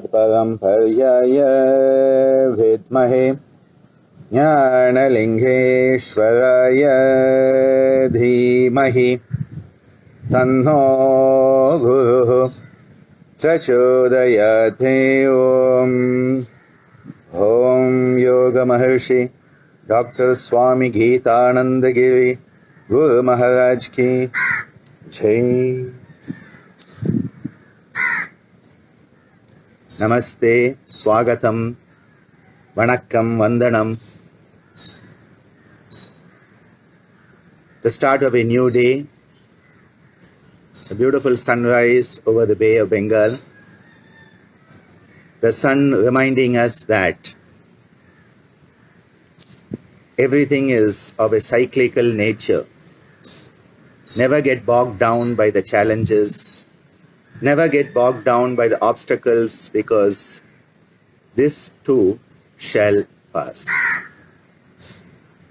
Parampariyaya Vidmahe Jnanalingeshwaraya Dhimahi Tanno Guru Prachodayate. Om Yoga Maharshi Dr. Swami Gitananda Giri Guru Maharaj Ki Jai. Namaste, Swagatam, Vanakkam, Vandanam. The start of a new day, a beautiful sunrise over the Bay of Bengal. The sun reminding us that everything is of a cyclical nature. Never get bogged down by the challenges. Never get bogged down by the obstacles, because this too shall pass.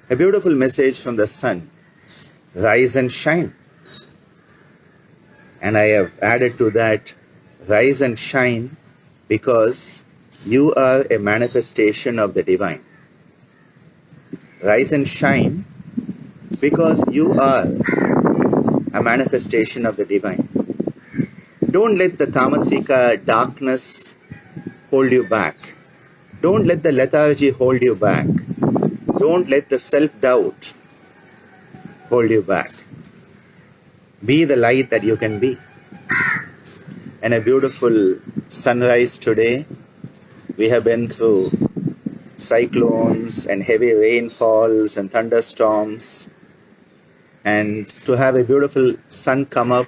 A beautiful message from the sun. Rise and shine. And I have added to that, rise and shine because you are a manifestation of the divine. Rise and shine because you are a manifestation of the divine. Don't let the tamasika darkness hold you back. Don't let the lethargy hold you back. Don't let the self-doubt hold you back. Be the light that you can be. And a beautiful sunrise today. We have been through cyclones and heavy rainfalls and thunderstorms. And to have a beautiful sun come up,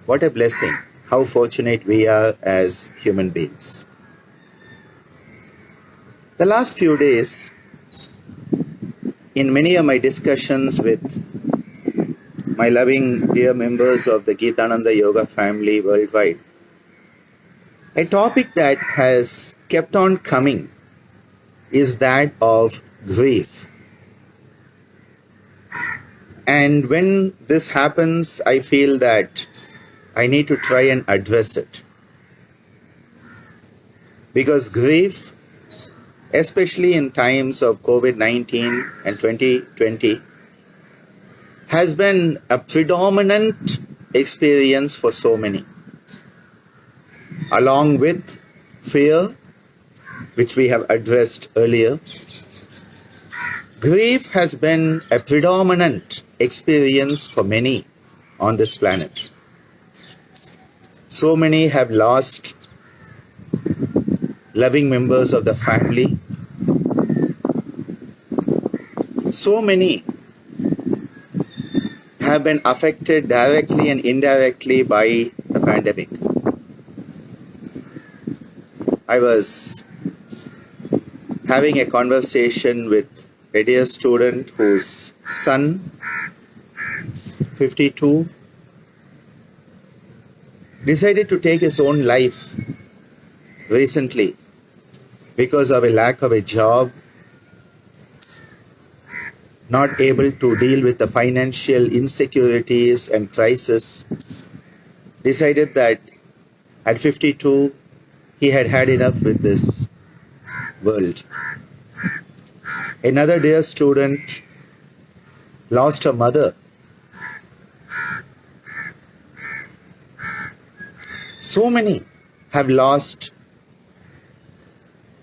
what a blessing. How fortunate we are as human beings. The last few days, in many of my discussions with my loving dear members of the Gitananda Yoga family worldwide, a topic that has kept on coming is that of grief. And when this happens, I feel that I need to try and address it. Because grief, especially in times of COVID-19 and 2020, has been a predominant experience for so many. Along with fear, which we have addressed earlier, grief has been a predominant experience for many on this planet. So many have lost loving members of the family. So many have been affected directly and indirectly by the pandemic. I was having a conversation with a dear student whose son, 52, decided to take his own life recently because of a lack of a job, not able to deal with the financial insecurities and crisis, decided that at 52, he had had enough with this world. Another dear student lost her mother. So many have lost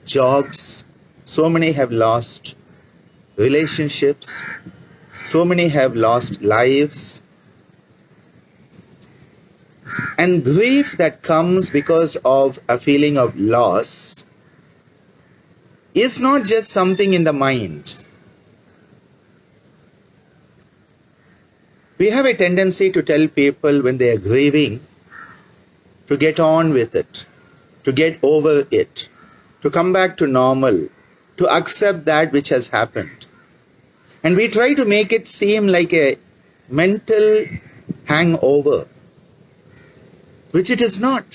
jobs, so many have lost relationships, so many have lost lives. And grief that comes because of a feeling of loss is not just something in the mind. We have a tendency to tell people when they are grieving to get on with it, to get over it, to come back to normal, to accept that which has happened. And we try to make it seem like a mental hangover, which it is not.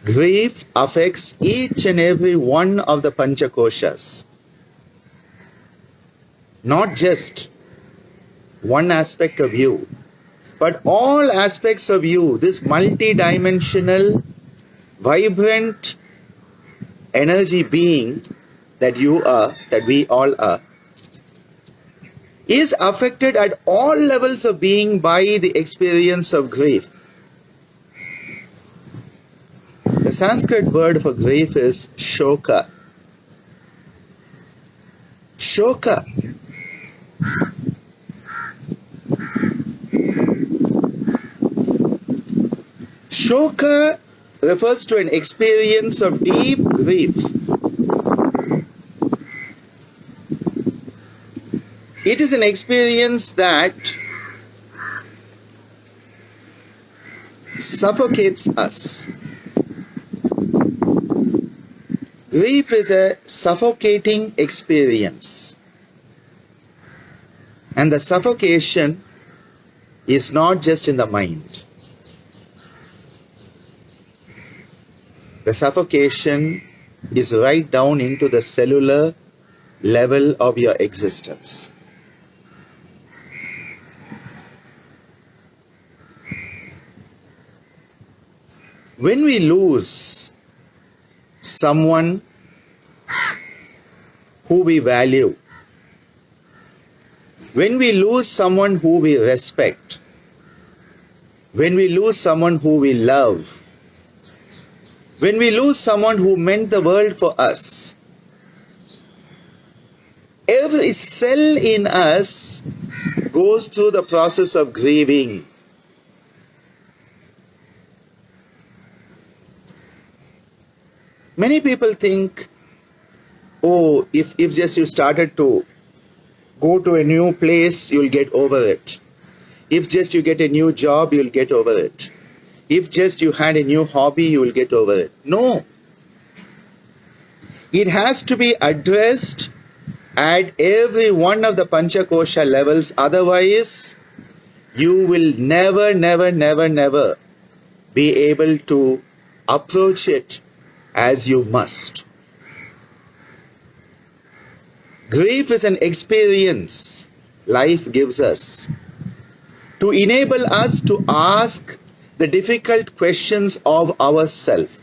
Grief affects each and every one of the Panchakoshas. Not just one aspect of you, but all aspects of you, this multi-dimensional vibrant energy being that you are, that we all are, is affected at all levels of being by the experience of grief. The Sanskrit word for grief is Shoka. Shoka. Shoka refers to an experience of deep grief. It is an experience that suffocates us. Grief is a suffocating experience. And the suffocation is not just in the mind. The suffocation is right down into the cellular level of your existence. When we lose someone who we value, when we lose someone who we respect, when we lose someone who we love, when we lose someone who meant the world for us, every cell in us goes through the process of grieving. Many people think, oh, if just you started to go to a new place, you'll get over it. If just you get a new job, you'll get over it. If just you had a new hobby, you will get over it. No. It has to be addressed at every one of the Panchakosha levels. Otherwise, you will never be able to approach it as you must. Grief is an experience life gives us to enable us to ask the difficult questions of ourselves.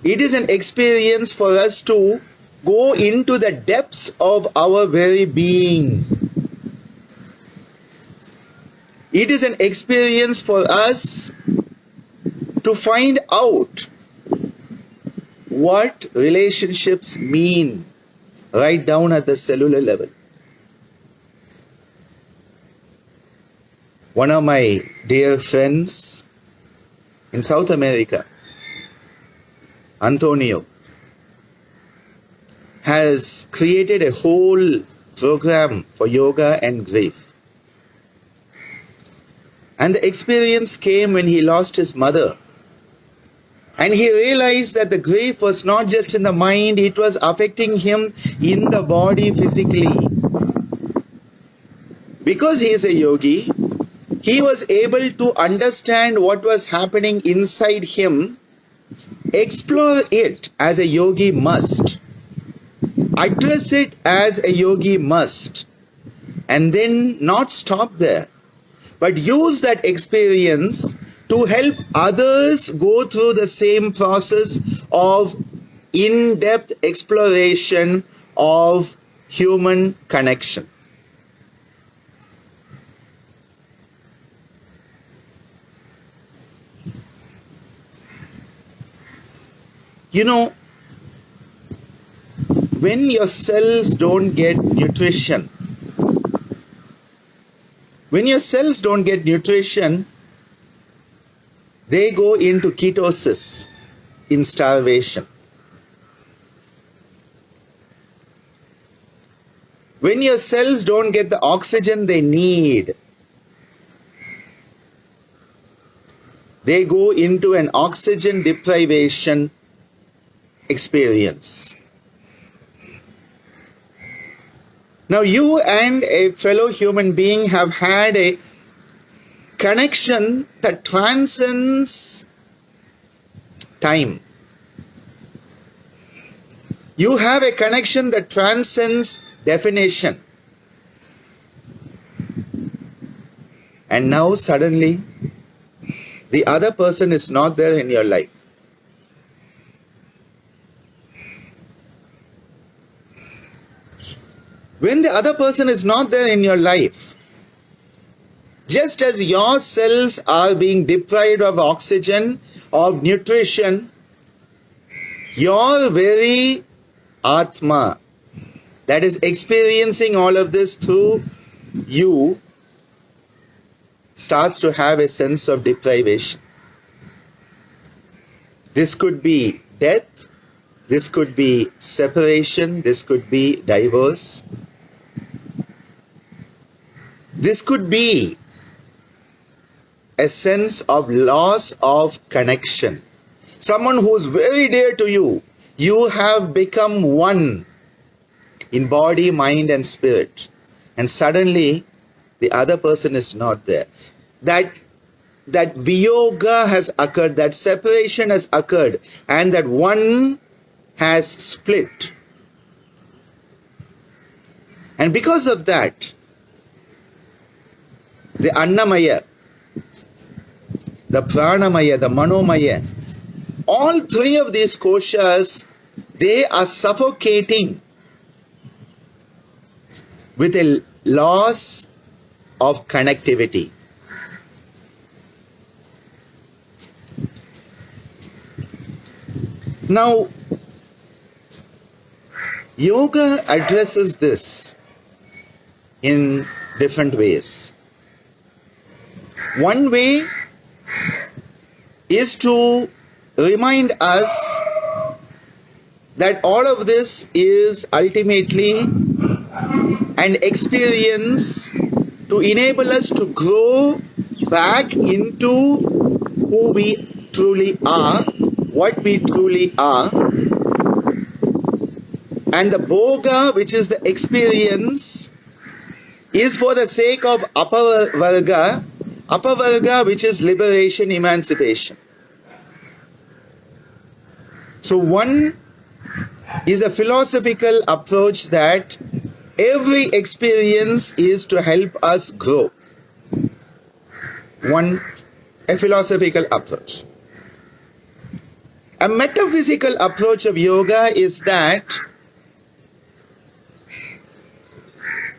It is an experience for us to go into the depths of our very being. It is an experience for us to find out what relationships mean right down at the cellular level. One of my dear friends in South America, Antonio, has created a whole program for yoga and grief. And the experience came when he lost his mother. And he realized that the grief was not just in the mind, it was affecting him in the body physically. Because he is a yogi, he was able to understand what was happening inside him, explore it as a yogi must, address it as a yogi must, and then not stop there, but use that experience to help others go through the same process of in-depth exploration of human connection. You know, when your cells don't get nutrition, they go into ketosis, in starvation. When your cells don't get the oxygen they need, they go into an oxygen deprivation experience. Now you and a fellow human being have had a connection that transcends time. You have a connection that transcends definition. And now suddenly the other person is not there in your life. When the other person is not there in your life, just as your cells are being deprived of oxygen, of nutrition, your very Atma that is experiencing all of this through you starts to have a sense of deprivation. This could be death, this could be separation, this could be divorce. This could be a sense of loss of connection. Someone who is very dear to you, you have become one in body, mind and spirit. And suddenly the other person is not there. That viyoga has occurred, that separation has occurred, and that one has split. And because of that, the Annamaya, the Pranamaya, the Manomaya, all three of these koshas, they are suffocating with a loss of connectivity. Now, yoga addresses this in different ways. One way is to remind us that all of this is ultimately an experience to enable us to grow back into who we truly are, what we truly are. And the bhoga, which is the experience, is for the sake of Apavarga, which is liberation, emancipation. So one is a philosophical approach that every experience is to help us grow. A philosophical approach. A metaphysical approach of yoga is that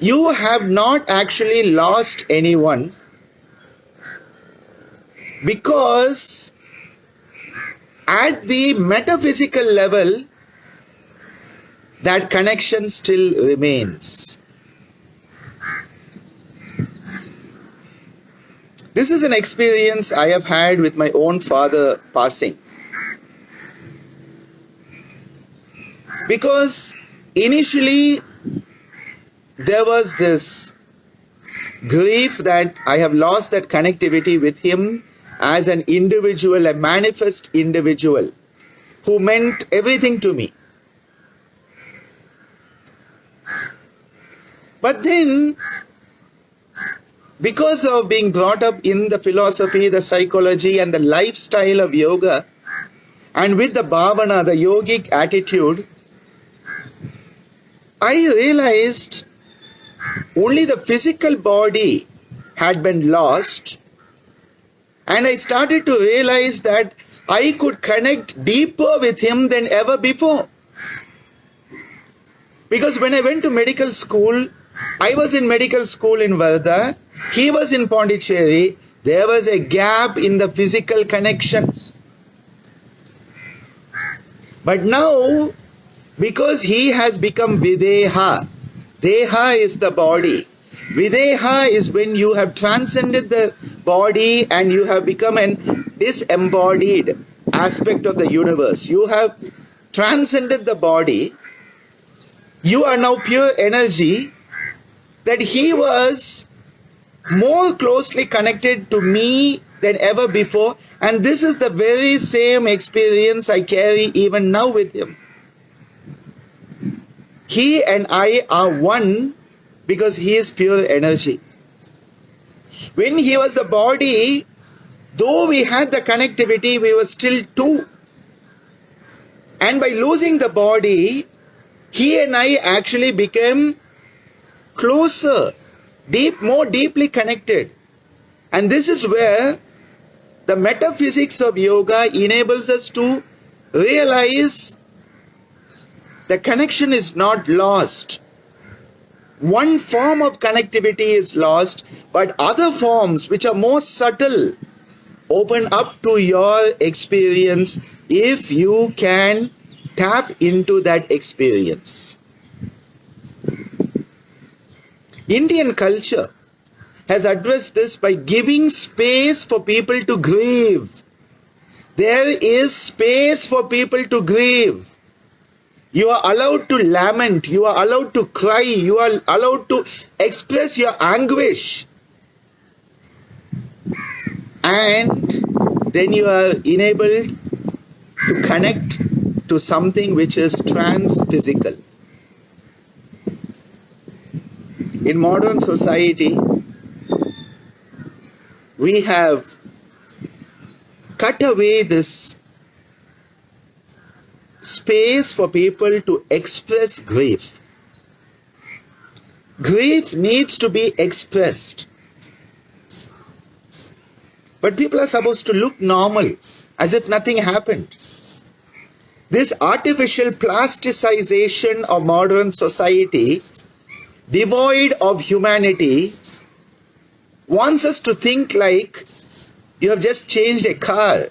you have not actually lost anyone, because at the metaphysical level, that connection still remains. This is an experience I have had with my own father passing. Because initially there was this grief that I have lost that connectivity with him as an individual, a manifest individual who meant everything to me. But then, because of being brought up in the philosophy, the psychology and the lifestyle of yoga, and with the bhavana, the yogic attitude, I realized only the physical body had been lost, and I started to realize that I could connect deeper with him than ever before. Because when I went to medical school, I was in medical school in Varda, he was in Pondicherry, there was a gap in the physical connection. But now, because he has become Videha, Deha is the body. Videha is when you have transcended the body and you have become an disembodied aspect of the universe. You have transcended the body. You are now pure energy. That he was more closely connected to me than ever before. And this is the very same experience I carry even now with him. He and I are one because he is pure energy. When he was the body, though we had the connectivity, we were still two. And by losing the body, he and I actually became closer, more deeply connected. And this is where the The metaphysics of yoga enables us to realize the connection is not lost. One form of connectivity is lost, but other forms which are more subtle open up to your experience if you can tap into that experience. Indian culture has addressed this by giving space for people to grieve. There is space for people to grieve. You are allowed to lament, you are allowed to cry, you are allowed to express your anguish. And then you are enabled to connect to something which is trans-physical. In modern society, we have cut away this space for people to express grief. Grief needs to be expressed. But people are supposed to look normal, as if nothing happened. This artificial plasticization of modern society, devoid of humanity, wants us to think like you have just changed a car,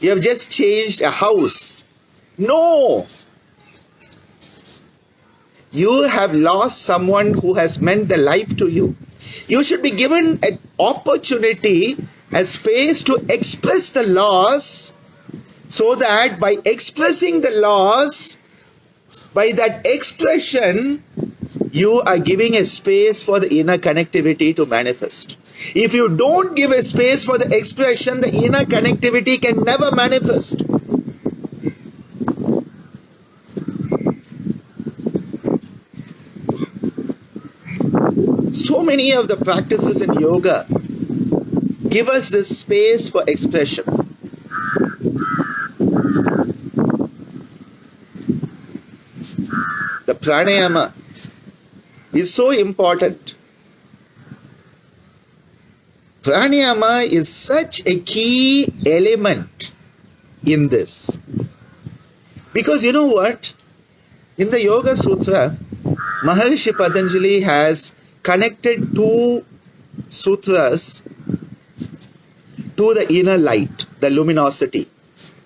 you have just changed a house. No! You have lost someone who has meant the life to you. You should be given an opportunity, a space to express the loss, so that by expressing the loss, by that expression, you are giving a space for the inner connectivity to manifest. If you don't give a space for the expression, the inner connectivity can never manifest. So many of the practices in yoga give us this space for expression. The pranayama is so important. Pranayama is such a key element in this. Because you know what? In the Yoga Sutra, Maharishi Patanjali has connected two sutras to the inner light, the luminosity,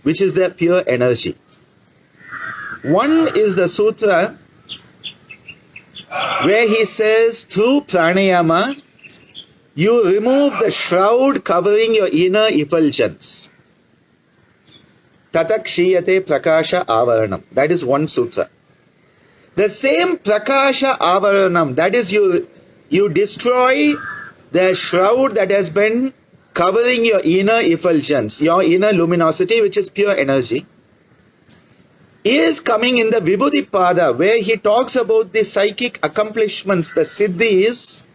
which is the pure energy. One is the sutra where he says, through pranayama, you remove the shroud covering your inner effulgence. Tatak shiyate prakasha avaranam. That is one sutra. The same prakasha avaranam, that is you destroy the shroud that has been covering your inner effulgence, your inner luminosity, which is pure energy, is coming in the Vibhudipada, where he talks about the psychic accomplishments, the siddhis,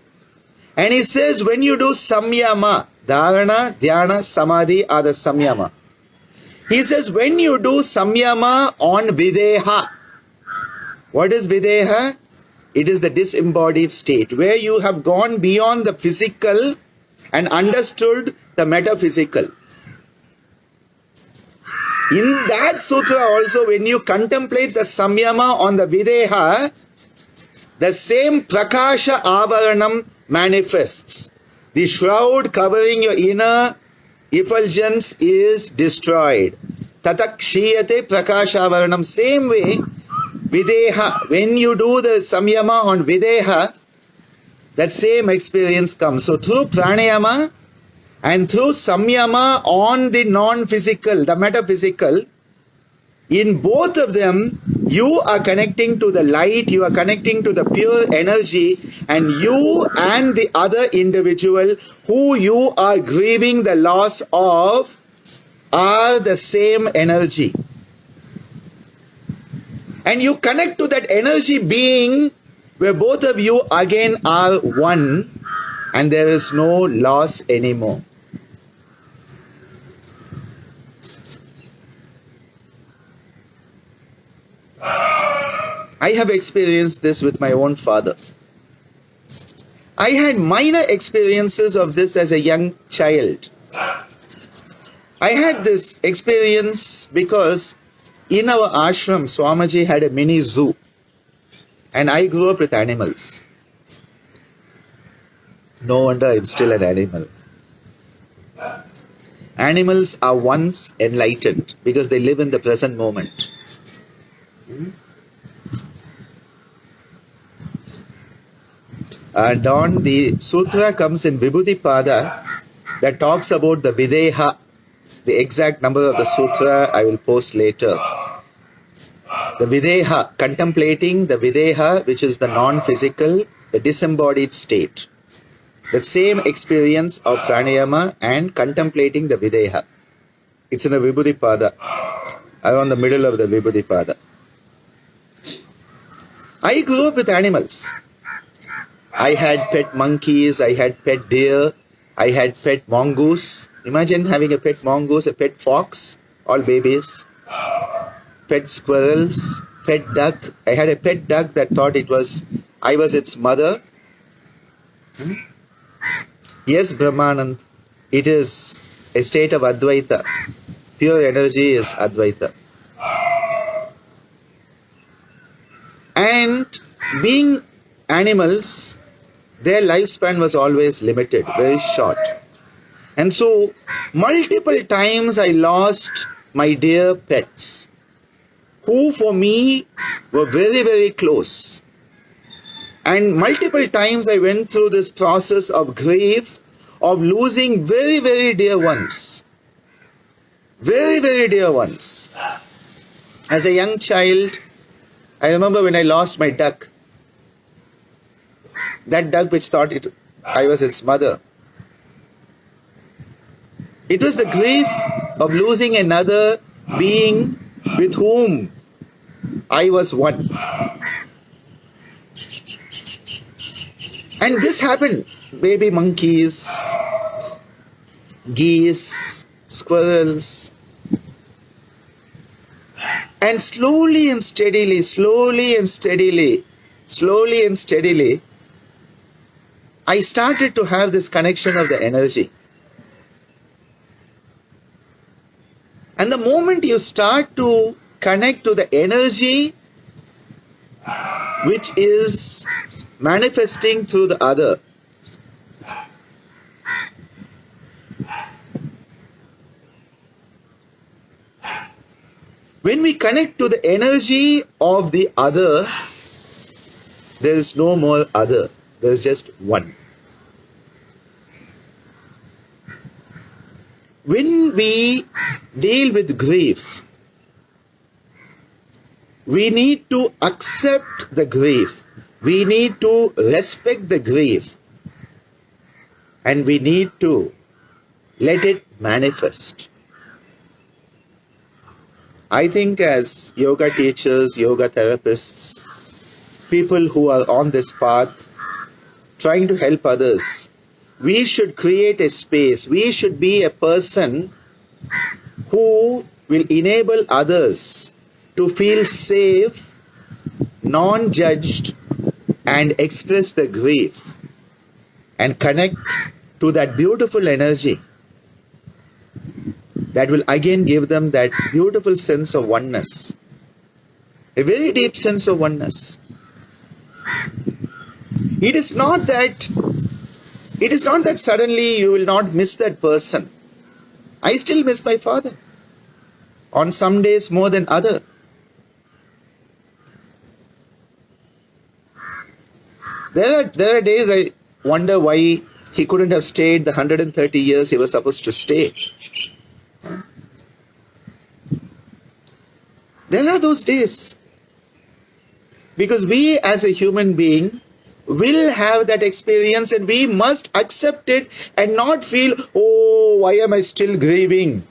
and he says when you do samyama, dharana, dhyana, samadhi are the samyama. He says when you do samyama on videha. What is videha? It is the disembodied state, where you have gone beyond the physical and understood the metaphysical. In that sutra also, when you contemplate the samyama on the videha, the same prakasha avaranam manifests. The shroud covering your inner effulgence is destroyed. Tatak shiyate prakasha avaranam. Same way, videha, when you do the samyama on videha, that same experience comes. So through pranayama and through samyama on the non-physical, the metaphysical, in both of them, you are connecting to the light, you are connecting to the pure energy, and you and the other individual who you are grieving the loss of are the same energy. And you connect to that energy being where both of you again are one, and there is no loss anymore. I have experienced this with my own father. I had minor experiences of this as a young child. I had this experience because in our ashram, Swamiji had a mini zoo, and I grew up with animals. No wonder I'm still an animal. Animals are once enlightened because they live in the present moment. And on the sutra comes in Vibhuti-pada that talks about the Videha. The exact number of the sutra I will post later. The Videha, contemplating the Videha, which is the non-physical, the disembodied state. The same experience of Pranayama and contemplating the Videha. It's in the Vibhuti-pada, around the middle of the Vibhuti-pada. I grew up with animals. I had pet monkeys, I had pet deer, I had pet mongoose. Imagine having a pet mongoose, a pet fox, all babies. Pet squirrels, pet duck. I had a pet duck that thought I was its mother. Yes, Brahmanand, it is a state of Advaita. Pure energy is Advaita. And being animals, their lifespan was always limited, very short. And so, multiple times I lost my dear pets, who for me were very, very close. And multiple times I went through this process of grief, of losing very, very dear ones. Very, very dear ones. As a young child, I remember when I lost my duck. That duck which thought I was its mother. It was the grief of losing another being with whom I was one. And this happened. Baby monkeys, geese, squirrels. And slowly and steadily, I started to have this connection of the energy. And the moment you start to connect to the energy which is manifesting through the other, when we connect to the energy of the other, there is no more other. There is just one. When we deal with grief, we need to accept the grief. We need to respect the grief. And we need to let it manifest. I think as yoga teachers, yoga therapists, people who are on this path, trying to help others, we should create a space. We should be a person who will enable others to feel safe, non-judged, and express the grief and connect to that beautiful energy that will again give them that beautiful sense of oneness, a very deep sense of oneness. It is not that suddenly you will not miss that person. I still miss my father. On some days more than other. There are days I wonder why he couldn't have stayed the 130 years he was supposed to stay. There are those days. Because we as a human being will have that experience and we must accept it and not feel, oh, why am I still grieving?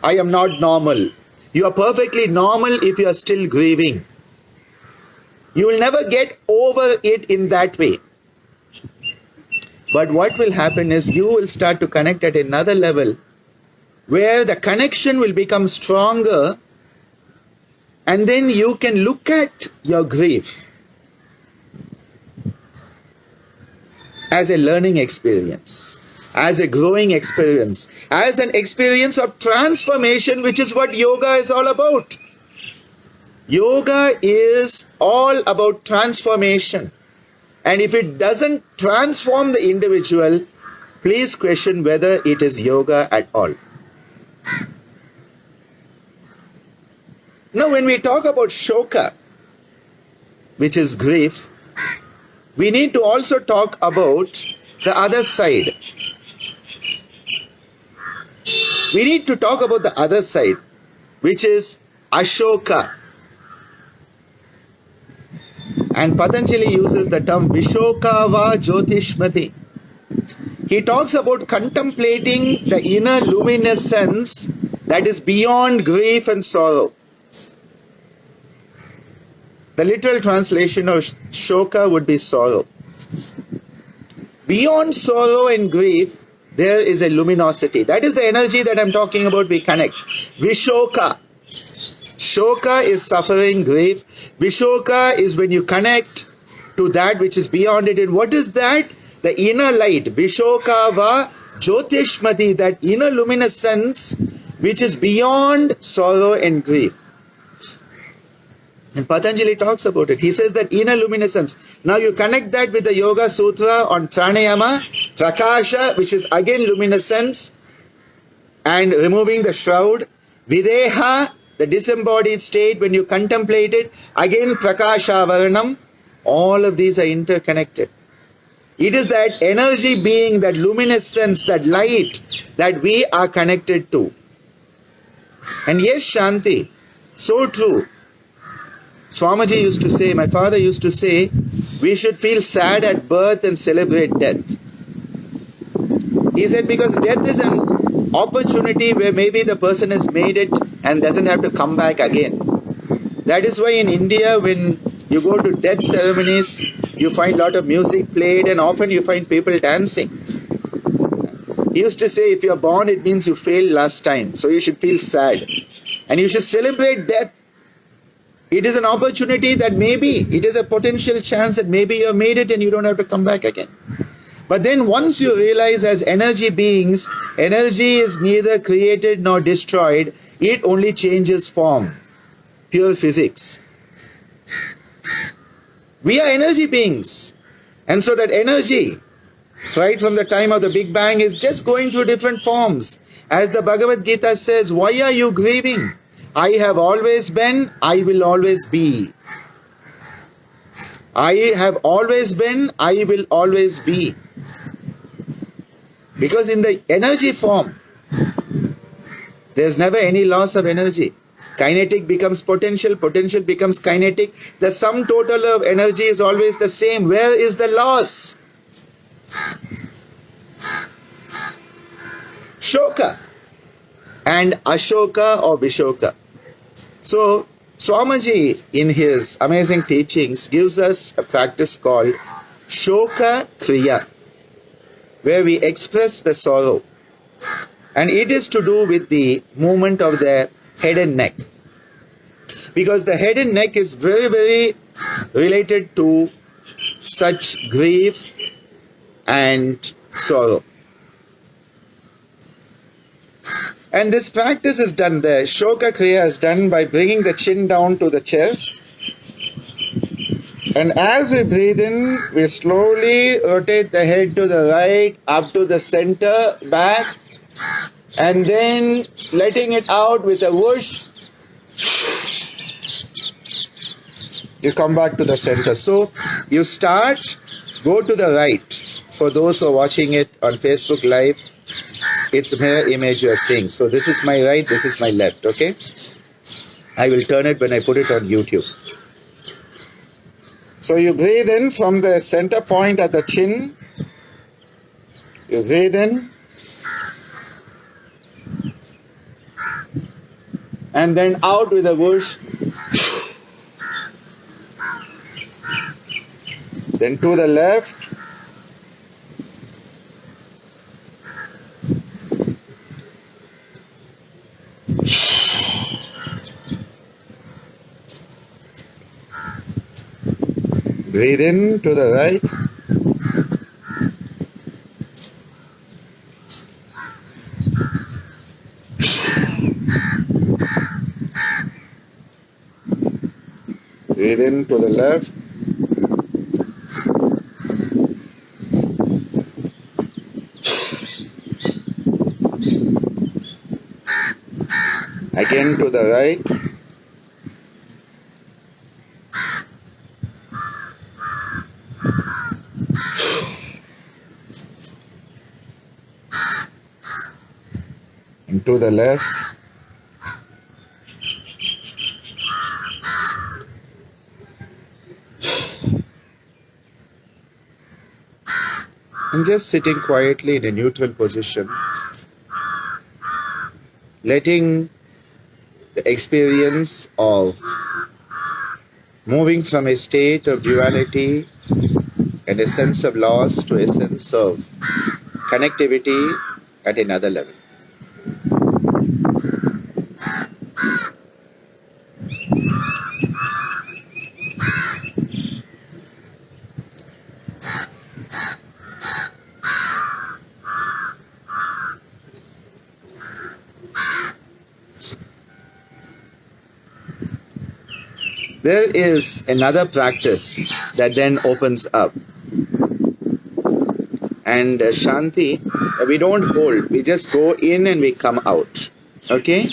I am not normal. You are perfectly normal if you are still grieving. You will never get over it in that way. But what will happen is you will start to connect at another level where the connection will become stronger, and then you can look at your grief as a learning experience. as a growing experience, as an experience of transformation, which is what yoga is all about. Yoga is all about transformation. And if it doesn't transform the individual, please question whether it is yoga at all. Now, when we talk about Shoka, which is grief, we need to also talk about the other side. We need to talk about the other side, which is Ashoka. And Patanjali uses the term Vishoka va Jyotishmati. He talks about contemplating the inner luminescence that is beyond grief and sorrow. The literal translation of Shoka would be sorrow. Beyond sorrow and grief, there is a luminosity. That is the energy that I'm talking about. We connect. Vishoka. Shoka is suffering, grief. Vishoka is when you connect to that which is beyond it. And what is that? The inner light. Vishoka va Jyotishmati. That inner luminescence which is beyond sorrow and grief. And Patanjali talks about it. He says that inner luminescence. Now you connect that with the Yoga Sutra on Pranayama, Prakasha, which is again luminescence, and removing the shroud. Videha, the disembodied state, when you contemplate it, again Prakasha Varanam. All of these are interconnected. It is that energy being, that luminescence, that light that we are connected to. And yes, Shanti, so true. Swamiji used to say, my father used to say, we should feel sad at birth and celebrate death. He said because death is an opportunity where maybe the person has made it and doesn't have to come back again. That is why in India, when you go to death ceremonies, you find a lot of music played and often you find people dancing. He used to say, if you're born, it means you failed last time. So you should feel sad. And you should celebrate death. It is an opportunity that maybe, it is a potential chance that maybe you have made it and you don't have to come back again. But then once you realize as energy beings, energy is neither created nor destroyed, it only changes form. Pure physics. We are energy beings. And so that energy, right from the time of the Big Bang, is just going through different forms. As the Bhagavad Gita says, why are you grieving? I have always been, I will always be. I have always been, I will always be. Because in the energy form, there's never any loss of energy. Kinetic becomes potential, potential becomes kinetic. The sum total of energy is always the same. Where is the loss? Shoka and Ashoka or Vishoka. So, Swamiji in his amazing teachings gives us a practice called Shoka Kriya, where we express the sorrow. And it is to do with the movement of the head and neck. Because the head and neck is very, very related to such grief and sorrow. And this practice is done, the Shoka Kriya is done by bringing the chin down to the chest. And as we breathe in, we slowly rotate the head to the right, up to the center, back. And then letting it out with a whoosh, you come back to the center. So you start, go to the right. For those who are watching it on Facebook Live, it's a mirror image you are seeing. So this is my right, this is my left, okay? I will turn it when I put it on YouTube. So you breathe in from the center point at the chin. You breathe in. And then out with a whoosh. Then to the left. Breathe in to the right. Breathe in to the left. Again to the right. And to the left. And just sitting quietly in a neutral position, letting the experience of moving from a state of duality and a sense of loss to a sense of connectivity at another level. There is another practice that then opens up. And Shanti, we don't hold, we just go in and we come out. Okay?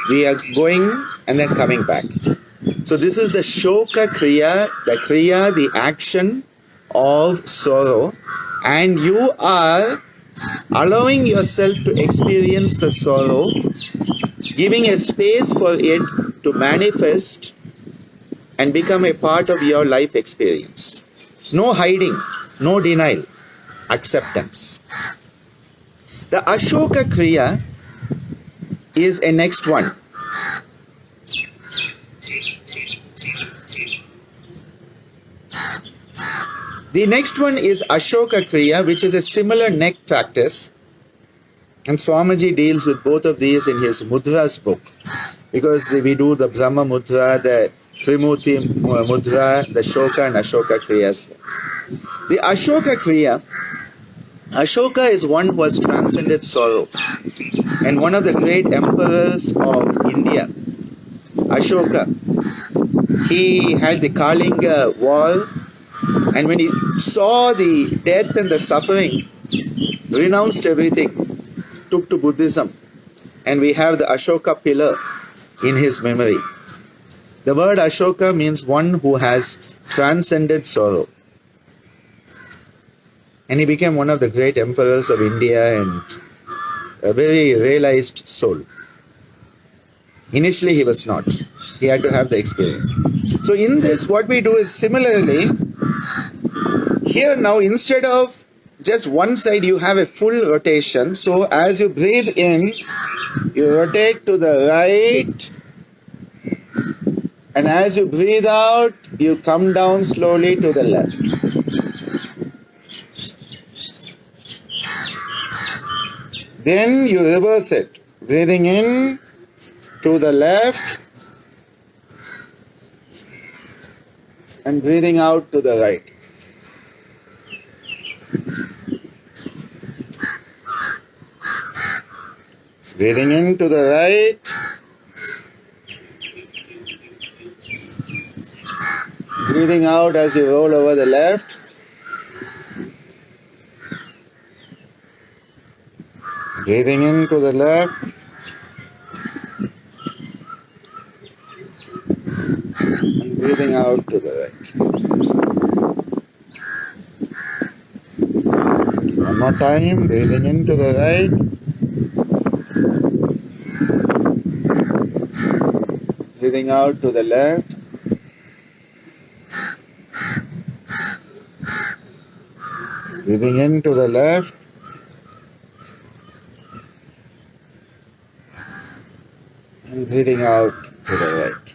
We are going and then coming back. So this is the Shoka kriya, the action of sorrow, and you are allowing yourself to experience the sorrow, giving a space for it to manifest and become a part of your life experience. No hiding, no denial, acceptance. The Ashoka kriya is a next one. The next one is Ashoka kriya, which is a similar neck practice. And Swamiji deals with both of these in his Mudras book. Because we do the Brahma Mudra, the Trimurti Mudra, the Shoka and Ashoka kriyas. The Ashoka kriya, Ashoka is one who has transcended sorrow. And one of the great emperors of India, Ashoka, he had the Kalinga war, and when he saw the death and the suffering, renounced everything, took to Buddhism, and we have the Ashoka pillar in his memory. The word Ashoka means one who has transcended sorrow. And he became one of the great emperors of India and a very realized soul. Initially he was not. He had to have the experience. So in this, what we do is similarly, here now instead of just one side, you have a full rotation. So as you breathe in, you rotate to the right. And as you breathe out, you come down slowly to the left. Then you reverse it. Breathing in to the left and breathing out to the right. Breathing in to the right. Breathing out as you roll over the left. Breathing in to the left. And breathing out to the right. One more time. Breathing in to the right. Breathing out to the left. Breathing in to the left. And breathing out to the right.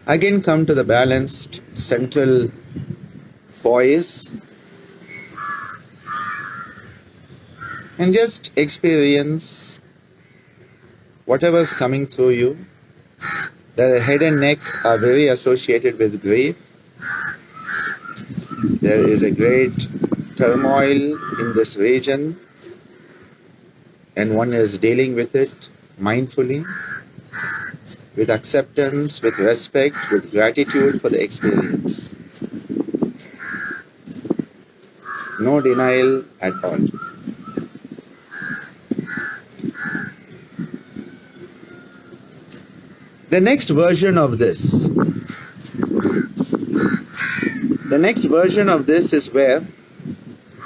Again come to the balanced central poise. And just experience whatever's coming through you. The head and neck are very associated with grief. There is a great turmoil in this region, and one is dealing with it mindfully. with acceptance, with respect, with gratitude for the experience. No denial at all. The next version of this is where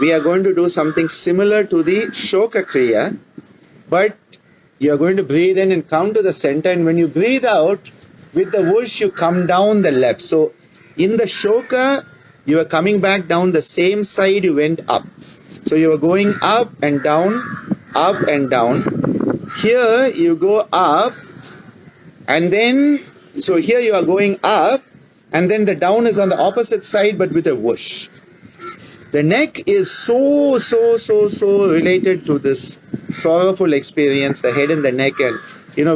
we are going to do something similar to the Shoka kriya, but you are going to breathe in and come to the center, and when you breathe out, with the whoosh you come down the left. So in the Shoka, you are coming back down the same side you went up. So you are going up and down, up and down. Here you go up, and then, so here you are going up, and then the down is on the opposite side but with a whoosh. The neck is so related to this sorrowful experience, the head and the neck. And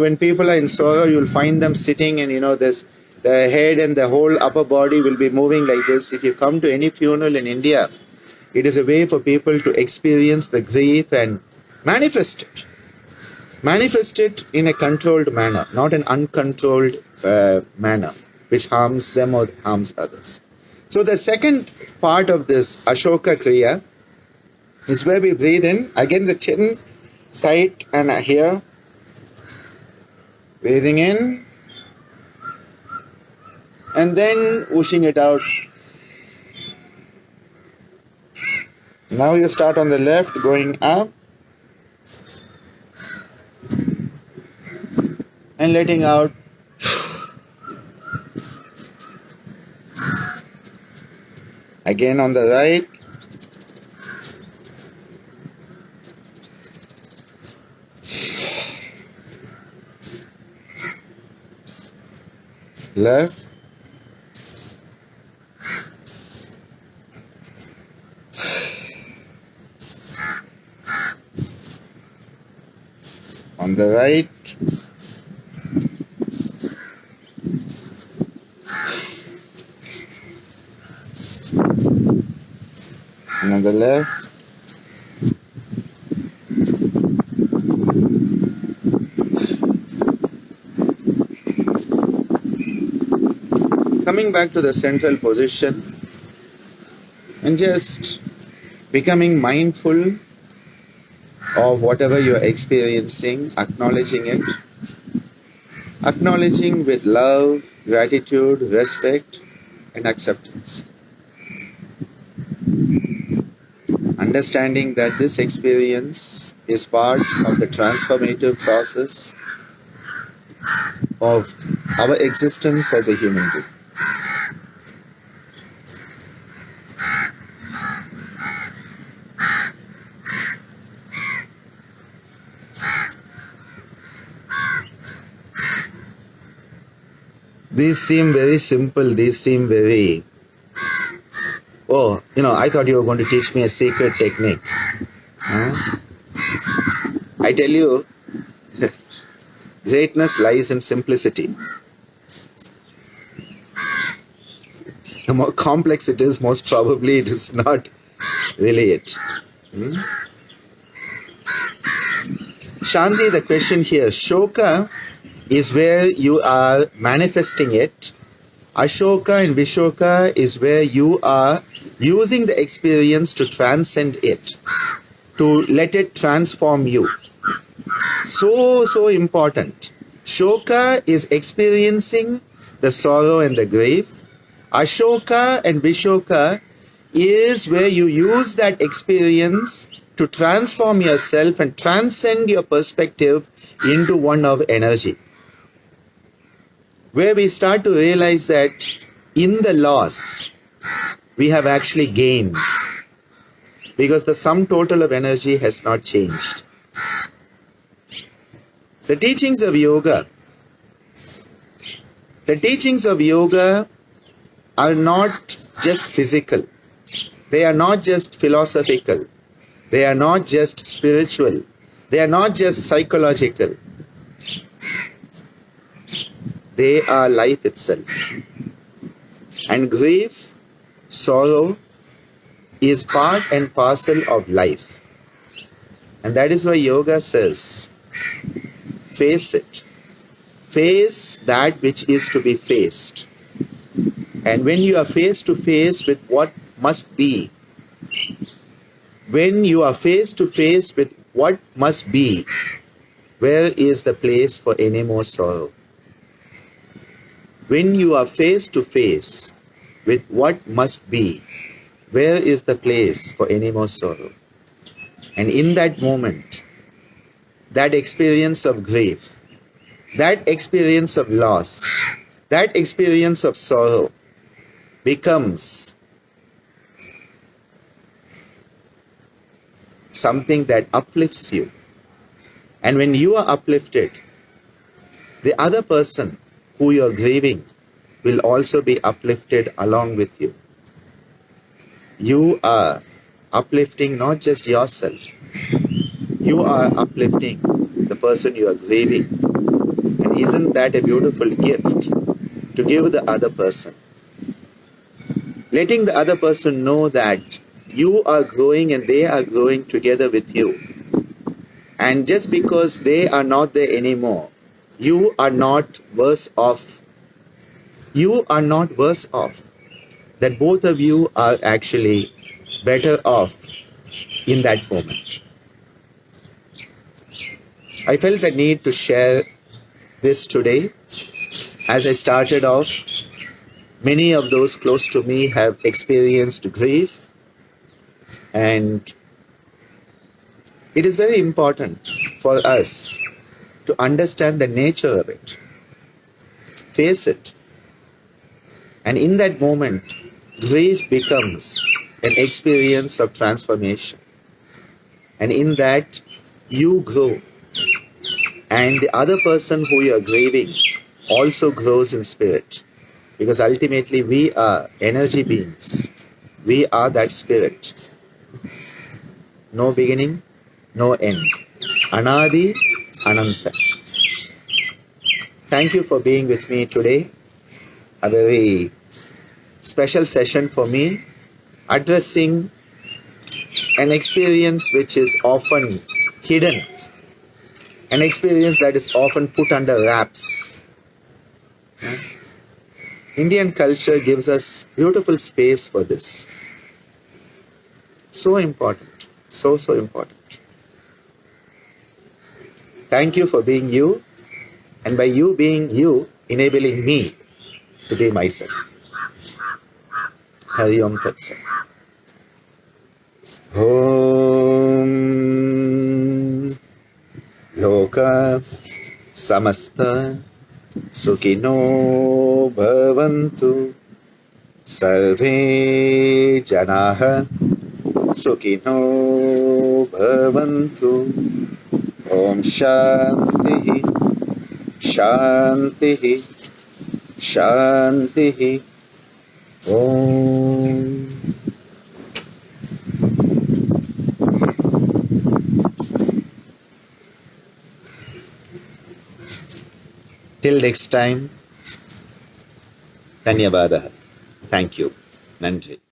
when people are in sorrow, you'll find them sitting, and the head and the whole upper body will be moving like this. If you come to any funeral in India, it is a way for people to experience the grief and manifest it. Manifest it in a controlled manner, not an uncontrolled manner, which harms them or harms others. So the second part of this Ashoka kriya is where we breathe in. Again, the chin tight and here. Breathing in. And then whooshing it out. Now you start on the left, going up. And letting out. Again on the right. Left. On the right. And on the left. Coming back to the central position and just becoming mindful of whatever you are experiencing, acknowledging it, acknowledging with love, gratitude, respect and acceptance. Understanding that this experience is part of the transformative process of our existence as a human being. These seem very simple, these seem very, I thought you were going to teach me a secret technique. I tell you, greatness lies in simplicity. The more complex it is, most probably it is not really it. Shanti, the question here, Shoka is where you are manifesting it. Ashoka and Vishoka is where you are using the experience to transcend it, to let it transform you. So important. Shoka is experiencing the sorrow and the grief. Ashoka and Vishoka is where you use that experience to transform yourself and transcend your perspective into one of energy. Where we start to realize that in the loss, we have actually gained. Because the sum total of energy has not changed. The teachings of yoga are not just physical. They are not just philosophical. They are not just spiritual. They are not just psychological. They are life itself. And grief, sorrow, is part and parcel of life. And that is why yoga says, face it. Face that which is to be faced. And when you are face to face with what must be, when you are face to face with what must be, where is the place for any more sorrow? When you are face to face with what must be, where is the place for any more sorrow? And in that moment, that experience of grief, that experience of loss, that experience of sorrow becomes something that uplifts you. And when you are uplifted, the other person who you are grieving will also be uplifted along with you. You are uplifting not just yourself, you are uplifting the person you are grieving. And isn't that a beautiful gift to give the other person? Letting the other person know that you are growing and they are growing together with you. And just because they are not there anymore, you are not worse off. You are not worse off. That both of you are actually better off in that moment. I felt the need to share this today. As I started off, many of those close to me have experienced grief, and it is very important for us to understand the nature of it, face it, and in that moment, grief becomes an experience of transformation, and in that you grow, and the other person who you are grieving also grows in spirit, because ultimately we are energy beings. We are that spirit. No beginning, no end. Anadi, Ananta. Thank you for being with me today. A very special session for me, addressing an experience which is often hidden, an experience that is often put under wraps. Indian culture gives us beautiful space for this. So important, so important. Thank you for being you, and by you being you, enabling me to be myself. Hari Om Tat Sat. Om Loka Samasta Sukhino Bhavantu Sarve Janaha Sukhino Bhavantu. Om Shanti Shanti Shanti. Om. Till next time, Dhanyavada. Thank you. Nandri.